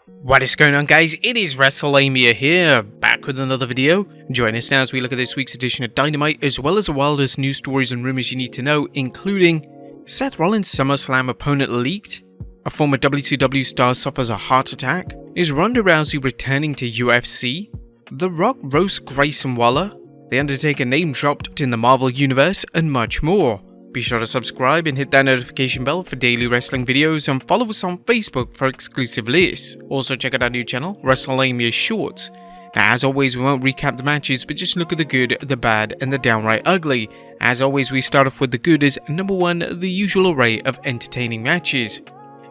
What is going on, guys? It is Wrestlelamia here, back with another video. Join us now as we look at this week's edition of Dynamite, as well as the wildest news stories and rumors you need to know, including Seth Rollins' SummerSlam opponent leaked, a former WCW star suffers a heart attack, is Ronda Rousey returning to UFC, The Rock roasts Grayson, The Undertaker name dropped in the Marvel Universe, and much more. Be sure to subscribe and hit that notification bell for daily wrestling videos, and follow us on Facebook for exclusive lists. Also check out our new channel, Wrestlelamia Shorts. Now, as always, we won't recap the matches, but just look at the good, the bad, and the downright ugly. As always, we start off with the good as number 1, the usual array of entertaining matches.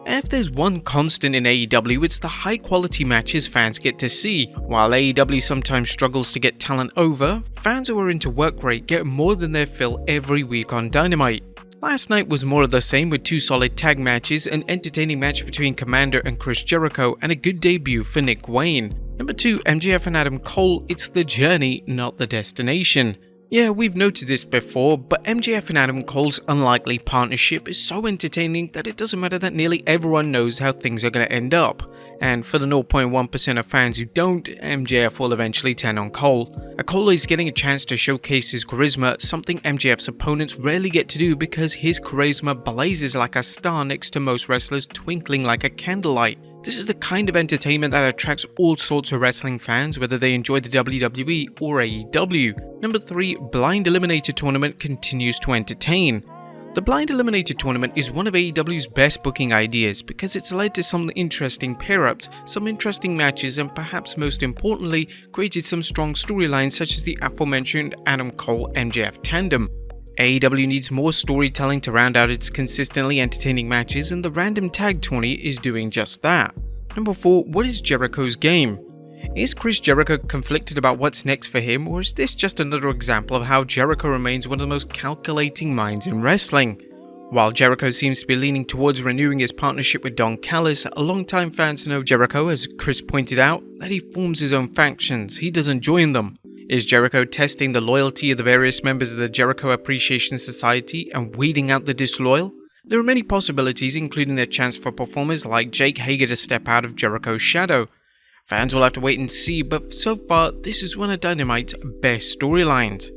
If there's one constant in AEW, it's the high quality matches fans get to see. While AEW sometimes struggles to get talent over, fans who are into work rate get more than their fill every week on Dynamite. Last night was more of the same with 2 solid tag matches, an entertaining match between Commander and Chris Jericho, and a good debut for Nick Wayne. Number 2, MJF and Adam Cole, it's the journey, not the destination. Yeah, we've noted this before, but MJF and Adam Cole's unlikely partnership is so entertaining that it doesn't matter that nearly everyone knows how things are going to end up. And for the 0.1% of fans who don't, MJF will eventually turn on Cole. Cole is getting a chance to showcase his charisma, something MJF's opponents rarely get to do because his charisma blazes like a star next to most wrestlers twinkling like a candlelight. This is the kind of entertainment that attracts all sorts of wrestling fans, whether they enjoy the WWE or AEW. Number 3, Blind Eliminator Tournament continues to entertain. The Blind Eliminator Tournament is one of AEW's best booking ideas because it's led to some interesting pair-ups, some interesting matches, and perhaps most importantly, created some strong storylines such as the aforementioned Adam Cole MJF tandem. AEW needs more storytelling to round out its consistently entertaining matches, and the random tag tourney is doing just that. Number 4, what is Jericho's game? Is Chris Jericho conflicted about what's next for him, or is this just another example of how Jericho remains one of the most calculating minds in wrestling? While Jericho seems to be leaning towards renewing his partnership with Don Callis, longtime fans know Jericho, as Chris pointed out, that he forms his own factions, he doesn't join them. Is Jericho testing the loyalty of the various members of the Jericho Appreciation Society and weeding out the disloyal? There are many possibilities, including the chance for performers like Jake Hager to step out of Jericho's shadow. Fans will have to wait and see, but so far, this is one of Dynamite's best storylines.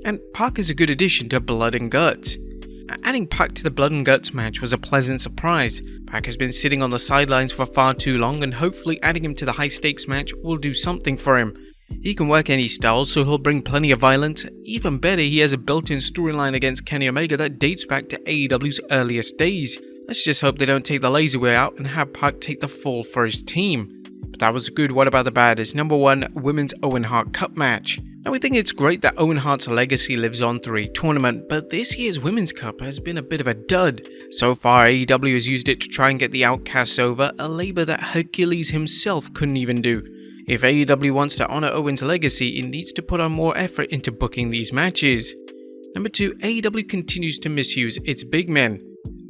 And Pac is a good addition to Blood and Guts. Adding Pac to the Blood and Guts match was a pleasant surprise. Pac has been sitting on the sidelines for far too long, and hopefully adding him to the high stakes match will do something for him. He can work any style, so he'll bring plenty of violence. Even better, he has a built-in storyline against Kenny Omega that dates back to AEW's earliest days. Let's just hope they don't take the lazy way out and have Pac take the fall for his team. But that was good. What about the bad? Is number 1, Women's Owen Hart Cup match. Now, we think it's great that Owen Hart's legacy lives on through a tournament, but this year's Women's Cup has been a bit of a dud. So far, AEW has used it to try and get the Outcasts over, a labor that Hercules himself couldn't even do. If AEW wants to honor Owen's legacy, it needs to put on more effort into booking these matches. Number 2, AEW continues to misuse its big men.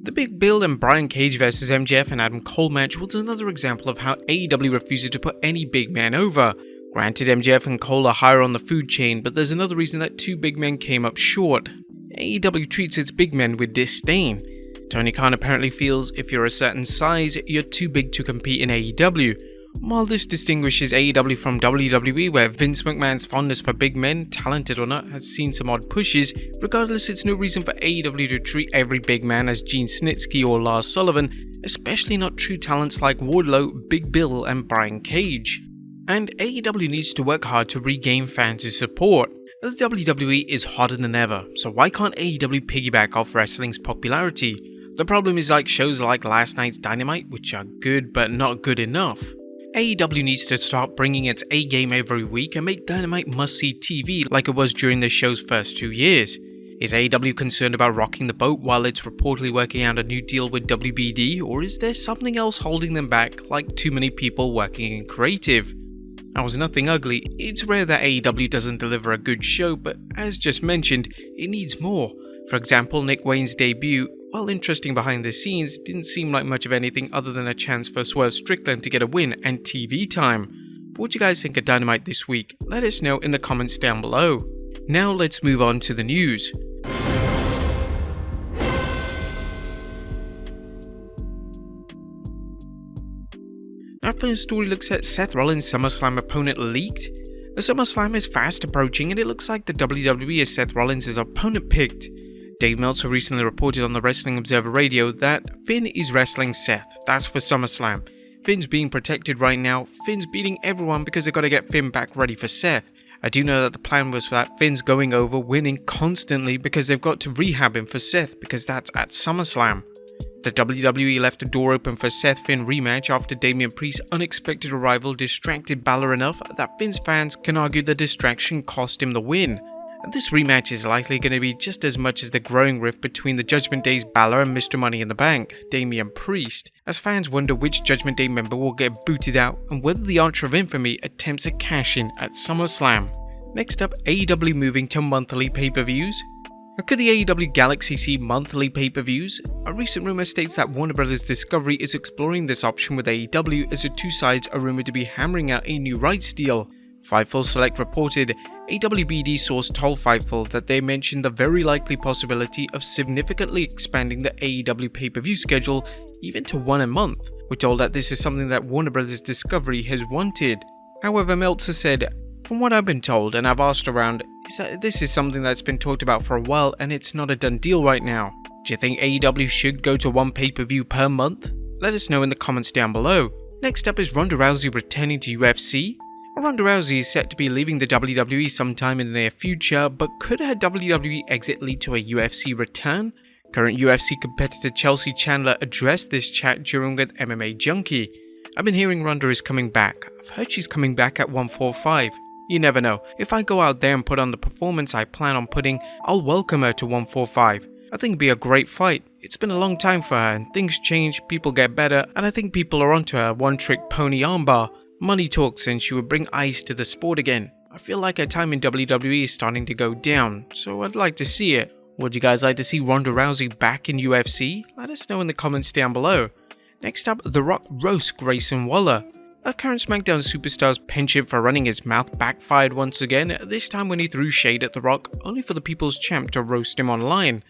The Big Bill and Brian Cage vs MJF and Adam Cole match was another example of how AEW refuses to put any big man over. Granted, MJF and Cole are higher on the food chain, but there's another reason that 2 big men came up short. AEW treats its big men with disdain. Tony Khan apparently feels if you're a certain size, you're too big to compete in AEW. While this distinguishes AEW from WWE, where Vince McMahon's fondness for big men, talented or not, has seen some odd pushes, regardless, it's no reason for AEW to treat every big man as Gene Snitsky or Lars Sullivan, especially not true talents like Wardlow, Big Bill, and Brian Cage. And AEW needs to work hard to regain fans' support. The WWE is hotter than ever, so why can't AEW piggyback off wrestling's popularity? The problem is like shows like last night's Dynamite, which are good but not good enough. AEW needs to start bringing its A-game every week and make Dynamite must-see TV like it was during the show's first 2 years. Is AEW concerned about rocking the boat while it's reportedly working out a new deal with WBD, or is there something else holding them back, like too many people working in creative? That was nothing ugly. It's rare that AEW doesn't deliver a good show, but as just mentioned, it needs more. For example, Nick Wayne's debut, while interesting behind the scenes, didn't seem like much of anything other than a chance for Swerve Strickland to get a win and TV time. But what do you guys think of Dynamite this week? Let us know in the comments down below. Now let's move on to the news. up in a story looks at Seth Rollins' SummerSlam opponent leaked. The SummerSlam is fast approaching and it looks like the WWE has Seth Rollins' opponent picked. Dave Meltzer recently reported on the Wrestling Observer Radio that Finn is wrestling Seth, that's for SummerSlam. Finn's being protected right now, Finn's beating everyone because they've got to get Finn back ready for Seth. I do know that the plan was for that Finn's going over, winning constantly because they've got to rehab him for Seth because that's at SummerSlam. The WWE left the door open for Seth-Finn rematch after Damian Priest's unexpected arrival distracted Balor enough that Finn's fans can argue the distraction cost him the win. And this rematch is likely going to be just as much as the growing rift between the Judgment Day's Balor and Mr. Money in the Bank, Damian Priest, as fans wonder which Judgment Day member will get booted out and whether the Archer of Infamy attempts a cash-in at SummerSlam. Next up, AEW moving to monthly pay-per-views. Could the AEW Galaxy see monthly pay-per-views? A recent rumor states that Warner Bros. Discovery is exploring this option with AEW as the two sides are rumored to be hammering out a new rights deal. Fightful Select reported, AWBD source told Fightful that they mentioned the very likely possibility of significantly expanding the AEW pay-per-view schedule even to one a month. We're told that this is something that Warner Bros. Discovery has wanted. However, Meltzer said, "From what I've been told and I've asked around, is that this is something that's been talked about for a while and it's not a done deal right now. Do you think AEW should go to one pay-per-view per month? Let us know in the comments down below." Next up is Ronda Rousey returning to UFC. Ronda Rousey is set to be leaving the WWE sometime in the near future, but could her WWE exit lead to a UFC return? Current UFC competitor Chelsea Chandler addressed this chat during with MMA Junkie. "I've been hearing Ronda is coming back. I've heard she's coming back at 145. You never know. If I go out there and put on the performance I plan on putting, I'll welcome her to 145. I think it'd be a great fight. It's been a long time for her and things change, people get better, and I think people are onto her one-trick pony armbar. Money talks and she would bring ice to the sport again. I feel like her time in WWE is starting to go down, so I'd like to see it. Would you guys like to see Ronda Rousey back in UFC? Let us know in the comments down below." Next up, The Rock roasts Grayson Waller. A current SmackDown superstar's penchant for running his mouth backfired once again, this time when he threw shade at The Rock, only for the People's Champ to roast him online.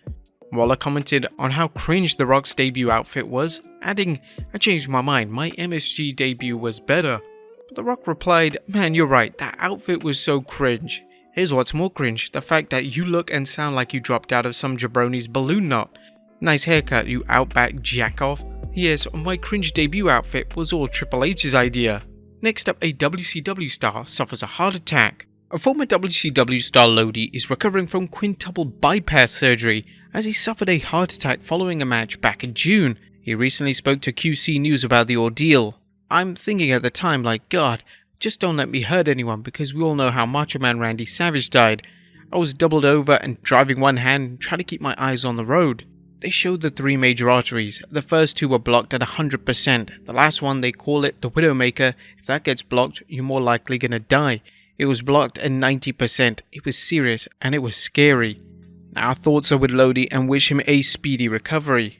Waller commented on how cringe The Rock's debut outfit was, adding, "I changed my mind, my MSG debut was better." But The Rock replied, "Man, you're right, that outfit was so cringe. Here's what's more cringe, the fact that you look and sound like you dropped out of some jabroni's balloon knot. Nice haircut, you outback jack-off. Yes, my cringe debut outfit was all Triple H's idea." Next up, a WCW star suffers a heart attack. A former WCW star Lodi is recovering from quintuple bypass surgery as he suffered a heart attack following a match back in June. He recently spoke to QC News about the ordeal. "I'm thinking at the time, like, God, just don't let me hurt anyone because we all know how Macho Man Randy Savage died. I was doubled over and driving one hand and trying to keep my eyes on the road. They showed the three major arteries. The first two were blocked at 100%. The last one, they call it the Widowmaker. If that gets blocked, you're more likely gonna die. It was blocked at 90%. It was serious and it was scary. Our thoughts are with Lodi and wish him a speedy recovery."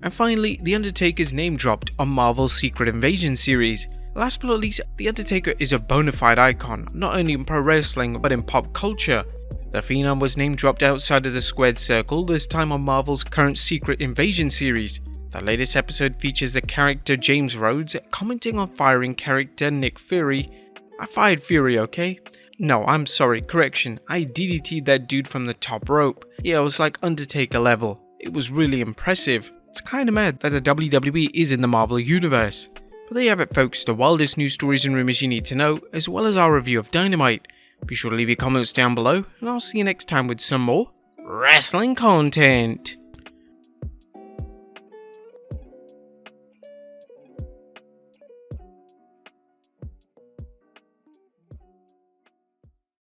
And finally, The Undertaker's name dropped on Marvel's Secret Invasion series. Last but not least, The Undertaker is a bona fide icon, not only in pro wrestling but in pop culture. The Phenom was name dropped outside of the squared circle, this time on Marvel's current Secret Invasion series. The latest episode features the character James Rhodes commenting on firing character Nick Fury. "I fired Fury, okay? No, I'm sorry, correction, I DDT'd that dude from the top rope. Yeah, it was like Undertaker level. It was really impressive." It's kinda mad that the WWE is in the Marvel universe. But there you have it folks, the wildest news stories and rumors you need to know, as well as our review of Dynamite. Be sure to leave your comments down below, and I'll see you next time with some more wrestling content.